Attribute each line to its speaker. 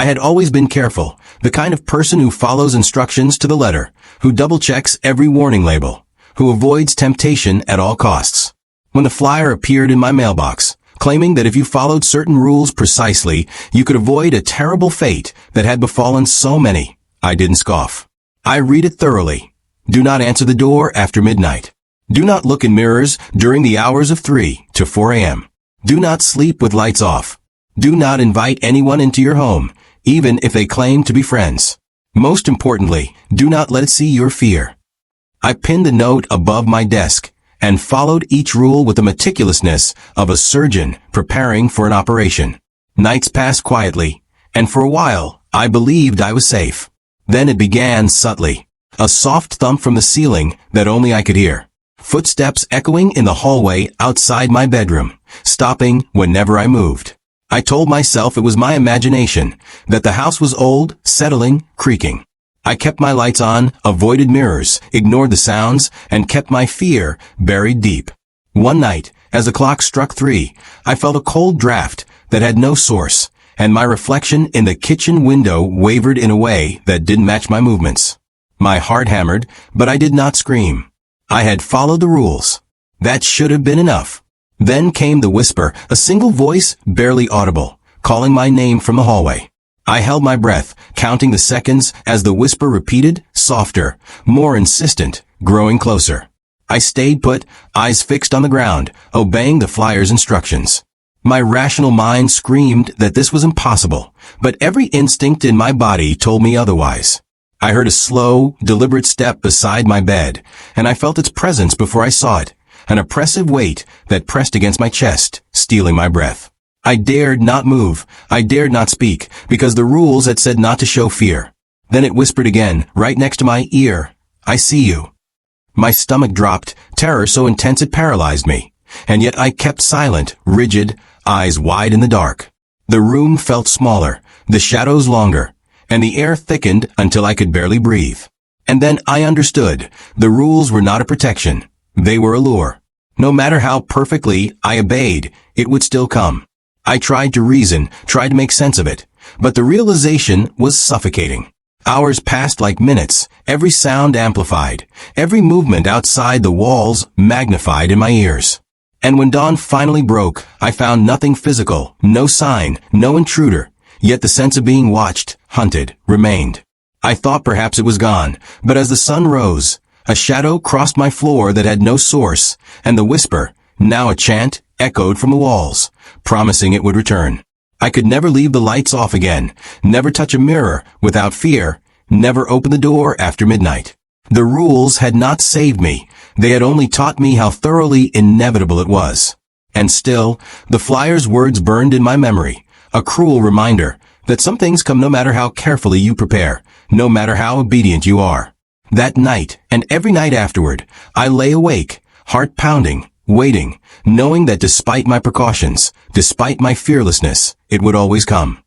Speaker 1: I had always been careful, the kind of person who follows instructions to the letter, who double-checks every warning label, who avoids temptation at all costs. When the flyer appeared in my mailbox, claiming that if you followed certain rules precisely, you could avoid a terrible fate that had befallen so many, I didn't scoff. I read it thoroughly. Do not answer the door after midnight. Do not look in mirrors during the hours of 3 to 4 a.m. Do not sleep with lights off. Do not invite anyone into your home, even if they claim to be friends. Most importantly, do not let it see your fear. I pinned the note above my desk and followed each rule with the meticulousness of a surgeon preparing for an operation. Nights passed quietly, and for a while, I believed I was safe. Then it began subtly. A soft thump from the ceiling that only I could hear. Footsteps echoing in the hallway outside my bedroom, stopping whenever I moved. I told myself it was my imagination, that the house was old, settling, creaking. I kept my lights on, avoided mirrors, ignored the sounds, and kept my fear buried deep. One night, as the clock struck 3, I felt a cold draft that had no source, and my reflection in the kitchen window wavered in a way that didn't match my movements. My heart hammered, but I did not scream. I had followed the rules. That should have been enough. Then came the whisper, a single voice, barely audible, calling my name from the hallway. I held my breath, counting the seconds as the whisper repeated, softer, more insistent, growing closer. I stayed put, eyes fixed on the ground, obeying the flyer's instructions. My rational mind screamed that this was impossible, but every instinct in my body told me otherwise. I heard a slow, deliberate step beside my bed, and I felt its presence before I saw it, an oppressive weight that pressed against my chest, stealing my breath. I dared not move, I dared not speak, because the rules had said not to show fear. Then it whispered again, right next to my ear, I see you. My stomach dropped, terror so intense it paralyzed me, and yet I kept silent, rigid, eyes wide in the dark. The room felt smaller, the shadows longer, and the air thickened until I could barely breathe. And then I understood, the rules were not a protection, they were a lure. No matter how perfectly I obeyed, it would still come. I tried to reason, tried to make sense of it, but the realization was suffocating. Hours passed like minutes, every sound amplified, every movement outside the walls magnified in my ears. And when dawn finally broke, I found nothing physical, no sign, no intruder, yet the sense of being watched, hunted, remained. I thought perhaps it was gone, but as the sun rose, a shadow crossed my floor that had no source, and the whisper, now a chant, echoed from the walls, promising it would return. I could never leave the lights off again, never touch a mirror without fear, never open the door after midnight. The rules had not saved me, they had only taught me how thoroughly inevitable it was. And still, the flyer's words burned in my memory, a cruel reminder that some things come no matter how carefully you prepare, no matter how obedient you are. That night, and every night afterward, I lay awake, heart pounding, waiting, knowing that despite my precautions, despite my fearlessness, it would always come.